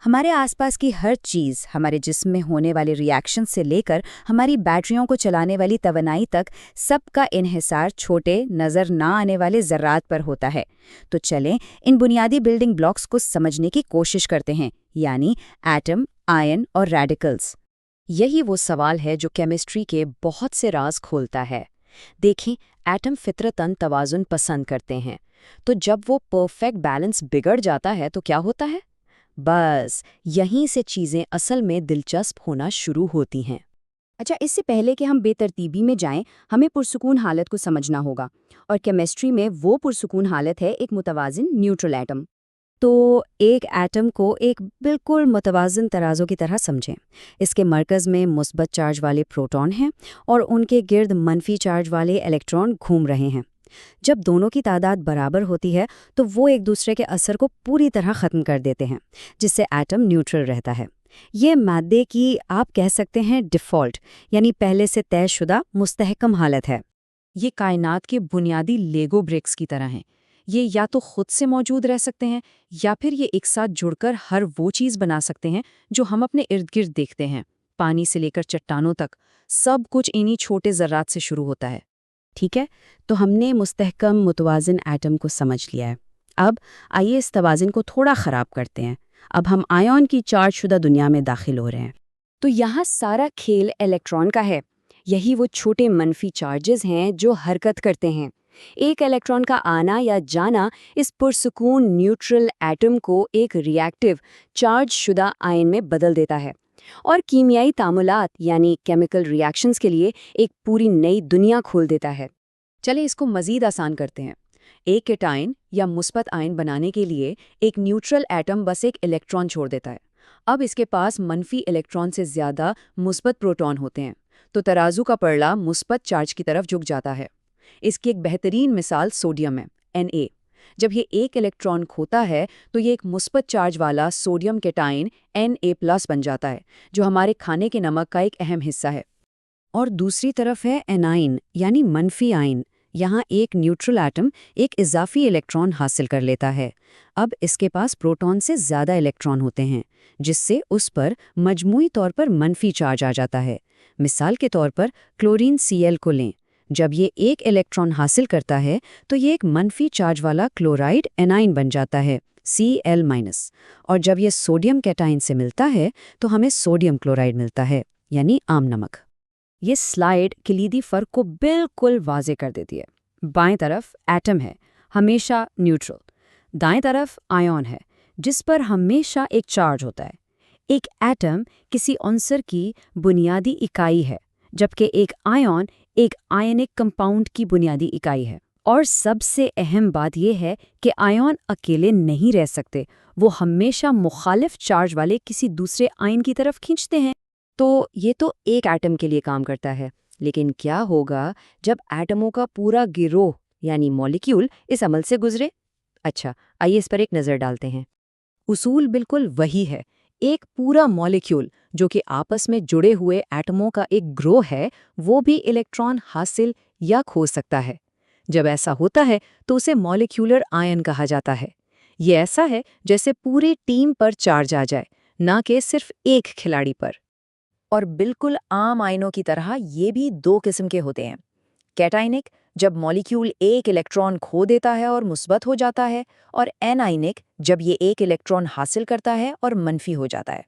हमारे आसपास की हर चीज़, हमारे जिस्म में होने वाले रिएक्शन से लेकर हमारी बैटरियों को चलाने वाली तवानाई तक, सबका इन्हिसार छोटे नज़र ना आने वाले ज़र्रात पर होता है। तो चलें इन बुनियादी बिल्डिंग ब्लॉक्स को समझने की कोशिश करते हैं, यानी एटम, आयन और रेडिकल्स। यही वो सवाल है जो केमिस्ट्री के बहुत से राज खोलता है। देखें, एटम फितरतन तवाज़ुन पसंद करते हैं, तो जब वो परफेक्ट बैलेंस बिगड़ जाता है तो क्या होता है? बस यहीं से चीज़ें असल में दिलचस्प होना शुरू होती हैं। अच्छा, इससे पहले कि हम बेतरतीबी में जाएं, हमें पुरसुकून हालत को समझना होगा। और केमिस्ट्री में वो पुरसुकून हालत है एक मुतवाज़िन न्यूट्रल एटम। तो एक एटम को एक बिल्कुल मुतवाज़िन तराजू की तरह समझें। इसके मरकज़ में मुस्बत चार्ज वाले प्रोटॉन हैं और उनके गिर्द मनफी चार्ज वाले इलेक्ट्रॉन घूम रहे हैं। जब दोनों की तादाद बराबर होती है तो वो एक दूसरे के असर को पूरी तरह ख़त्म कर देते हैं, जिससे एटम न्यूट्रल रहता है। ये मादे की आप कह सकते हैं डिफ़ॉल्ट, यानी पहले से तयशुदा मुस्तहकम हालत है। ये कायनात के बुनियादी लेगो ब्रिक्स की तरह हैं। ये या तो खुद से मौजूद रह सकते हैं या फिर ये एक साथ जुड़कर हर वो चीज़ बना सकते हैं जो हम अपने इर्द गिर्द देखते हैं। पानी से लेकर चट्टानों तक सब कुछ इन्हीं छोटे ज़र्रात से शुरू होता है। ठीक है, तो हमने मुस्तहकम मुतवाज़िन एटम को समझ लिया है। अब आइए इस तवाज़ुन को थोड़ा ख़राब करते हैं। अब हम आयन की चार्ज शुदा दुनिया में दाखिल हो रहे हैं। तो यहाँ सारा खेल इलेक्ट्रॉन का है। यही वो छोटे मनफी चार्जेस हैं जो हरकत करते हैं। एक इलेक्ट्रॉन का आना या जाना इस पुरसुकून न्यूट्रल एटम को एक रिएक्टिव चार्ज शुदा आयन में बदल देता है और कीमियाई तामुलात यानी केमिकल रिएक्शंस के लिए एक पूरी नई दुनिया खोल देता है। चलें इसको मज़ीद आसान करते हैं। एक केटायन या मुस्बत आयन बनाने के लिए एक न्यूट्रल एटम बस एक इलेक्ट्रॉन छोड़ देता है। अब इसके पास मनफी इलेक्ट्रॉन से ज़्यादा मुस्बत प्रोटॉन होते हैं, तो तराजू का पड़ला मुस्बत चार्ज की तरफ झुक जाता है। इसकी एक बेहतरीन मिसाल सोडियम है, Na। जब ये एक इलेक्ट्रॉन खोता है तो ये एक मुस्बत चार्ज वाला सोडियम केटायन Na+ बन जाता है, जो हमारे खाने के नमक का एक अहम हिस्सा है। और दूसरी तरफ है एनाइन यानी मनफी आयन। यहाँ एक न्यूट्रल एटम एक इजाफी इलेक्ट्रॉन हासिल कर लेता है। अब इसके पास प्रोटॉन से ज़्यादा इलेक्ट्रॉन होते हैं, जिससे उस पर मजमूई तौर पर मनफी चार्ज आ जाता है। मिसाल के तौर पर क्लोरीन Cl को लें। जब ये एक इलेक्ट्रॉन हासिल करता है तो ये एक मनफी चार्ज वाला क्लोराइड एनाइन बन जाता है, Cl-। और जब ये सोडियम कैटायन से मिलता है तो हमें सोडियम क्लोराइड मिलता है, यानी आम नमक। ये स्लाइड कलीदी फ़र्क को बिल्कुल वाज़े कर देती है। बाएं तरफ एटम है, हमेशा न्यूट्रल। दाएं तरफ आयन है, जिस पर हमेशा एक चार्ज होता है। एक एटम किसी अनसर की बुनियादी इकाई है, जबकि एक आयन एक आयनिक कंपाउंड की बुनियादी इकाई है। और सबसे अहम बात यह है कि आयन अकेले नहीं रह सकते, वो हमेशा मुखालिफ चार्ज वाले किसी दूसरे आयन की तरफ खींचते हैं। तो ये तो एक एटम के लिए काम करता है, लेकिन क्या होगा जब एटमों का पूरा गिरोह यानी मॉलिक्यूल इस अमल से गुजरे? अच्छा, आइए इस पर एक नज़र डालते हैं। उसूल बिल्कुल वही है। एक पूरा मॉलिक्यूल जो कि आपस में जुड़े हुए एटमों का एक ग्रोह है, वो भी इलेक्ट्रॉन हासिल या खो सकता है। जब ऐसा होता है तो उसे मॉलिक्यूलर आयन कहा जाता है। ये ऐसा है जैसे पूरी टीम पर चार्ज आ जाए, ना कि सिर्फ एक खिलाड़ी पर। और बिल्कुल आम आयनों की तरह ये भी दो किस्म के होते हैं। कैटाइनिक, जब मॉलिक्यूल एक इलेक्ट्रॉन खो देता है और मुस्बत हो जाता है, और एनाइनिक, जब ये एक इलेक्ट्रॉन हासिल करता है और मनफी हो जाता है।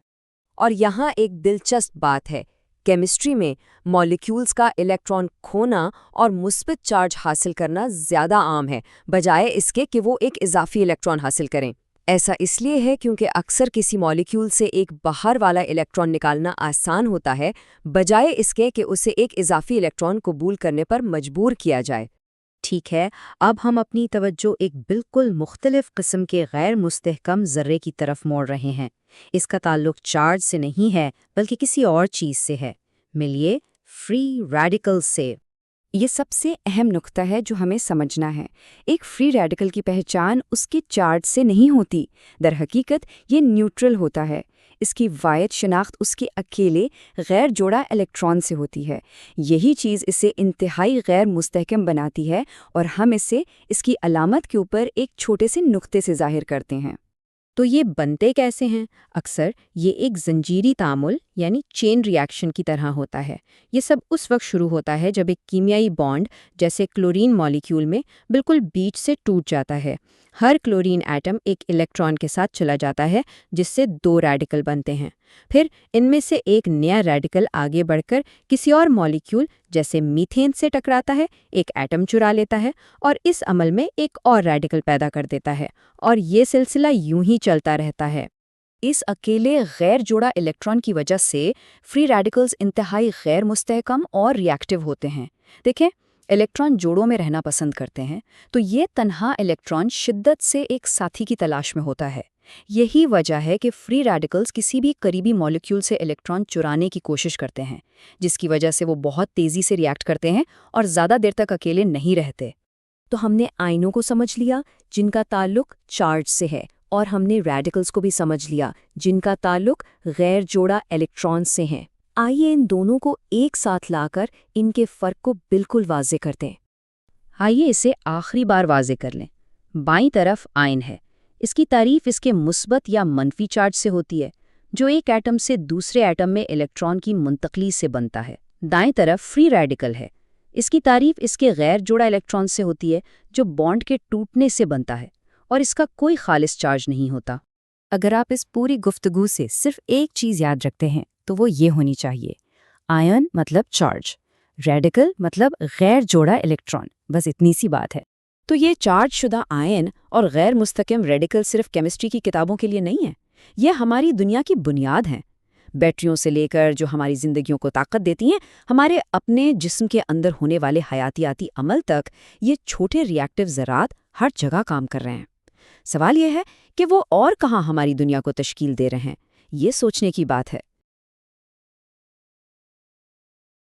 और यहाँ एक दिलचस्प बात है, केमिस्ट्री में मॉलिक्यूल्स का इलेक्ट्रॉन खोना और मुस्बत चार्ज हासिल करना ज़्यादा आम है, बजाय इसके कि वो एक इजाफी इलेक्ट्रॉन हासिल करें। ऐसा इसलिए है क्योंकि अक्सर किसी मॉलिक्यूल से एक बाहर वाला इलेक्ट्रॉन निकालना आसान होता है, बजाय इसके कि उसे एक इजाफी इलेक्ट्रॉन कबूल करने पर मजबूर किया जाए। ठीक है, अब हम अपनी तवज्जो एक बिल्कुल मुख्तलिफ किस्म के गैर मुस्तहकम ज़र्रे की तरफ मोड़ रहे हैं। इसका ताल्लुक चार्ज से नहीं है, बल्कि किसी और चीज़ से है। मिलिए फ्री रेडिकल से। ये सबसे अहम नुक्ता है जो हमें समझना है। एक फ्री रेडिकल की पहचान उसके चार्ज से नहीं होती, दरहकीकत ये न्यूट्रल होता है। इसकी वायद शनाख्त उसके अकेले गैर जोड़ा इलेक्ट्रॉन से होती है। यही चीज़ इसे इंतहाई गैर मुस्तहकम बनाती है और हम इसे इसकी अलामत के ऊपर एक छोटे से नुक्ते से ज़ाहिर करते हैं। تو یہ بنتے کیسے ہیں؟ اکثر یہ ایک زنجیری تعامل یعنی چین ریاکشن کی طرح ہوتا ہے۔ یہ سب اس وقت شروع ہوتا ہے جب ایک کیمیائی بانڈ جیسے کلورین مالیکیول میں بالکل بیچ سے ٹوٹ جاتا ہے۔ ہر کلورین ایٹم ایک الیکٹران کے ساتھ چلا جاتا ہے جس سے 2 ریڈیکل بنتے ہیں۔ پھر ان میں سے ایک نیا ریڈیکل آگے بڑھ کر کسی اور مالیکیول جیسے میتھین سے ٹکراتا ہے، ایک ایٹم چرا لیتا ہے اور اس عمل میں ایک اور ریڈیکل پیدا کر دیتا ہے، اور یہ سلسلہ یوں ہی چلتا رہتا ہے۔ اس اکیلے غیر جوڑا الیکٹران کی وجہ سے فری ریڈیکلز انتہائی غیر مستحکم اور ری ایکٹیو ہوتے ہیں۔ دیکھیں، الیکٹران جوڑوں میں رہنا پسند کرتے ہیں، تو یہ تنہا الیکٹران شدت سے ایک ساتھی کی تلاش میں ہوتا ہے۔ یہی وجہ ہے کہ فری ریڈیکلز کسی بھی قریبی مالیکیول سے الیکٹران چرانے کی کوشش کرتے ہیں، جس کی وجہ سے وہ بہت تیزی سے ری ایکٹ کرتے ہیں اور زیادہ دیر تک اکیلے نہیں رہتے۔ تو ہم نے آئنوں کو سمجھ لیا جن کا تعلق چارج سے ہے، اور ہم نے ریڈیکلز کو بھی سمجھ لیا جن کا تعلق غیر جوڑا الیکٹران سے ہے۔ آئیے ان دونوں کو ایک ساتھ لا کر ان کے فرق کو بالکل واضح کر دیں۔ آئیے اسے آخری بار واضح کر لیں۔ بائیں طرف آئن ہے۔ اس کی تعریف اس کے مثبت یا منفی چارج سے ہوتی ہے، جو ایک ایٹم سے دوسرے ایٹم میں الیکٹران کی منتقلی سے بنتا ہے۔ دائیں طرف فری ریڈیکل ہے۔ اس کی تعریف اس کے غیر جوڑا الیکٹران سے ہوتی ہے، جو بانڈ کے ٹوٹنے سے بنتا ہے اور اس کا کوئی خالص چارج نہیں ہوتا۔ اگر آپ اس پوری گفتگو سے صرف ایک چیز یاد رکھتے ہیں تو وہ یہ ہونی چاہیے: آئن مطلب چارج، ریڈیکل مطلب غیر جوڑا الیکٹران، بس اتنی سی بات ہے۔ تو یہ چارج شدہ آئن اور غیر مستحکم ریڈیکل صرف کیمسٹری کی کتابوں کے لیے نہیں ہیں، یہ ہماری دنیا کی بنیاد ہیں۔ بیٹریوں سے لے کر جو ہماری زندگیوں کو طاقت دیتی ہیں، ہمارے اپنے جسم کے اندر ہونے والے حیاتیاتی عمل تک، یہ چھوٹے ری ایکٹیو ذرات ہر جگہ کام کر رہے ہیں۔ سوال یہ ہے کہ وہ اور کہاں ہماری دنیا کو تشکیل دے رہے ہیں۔ یہ سوچنے کی بات ہے۔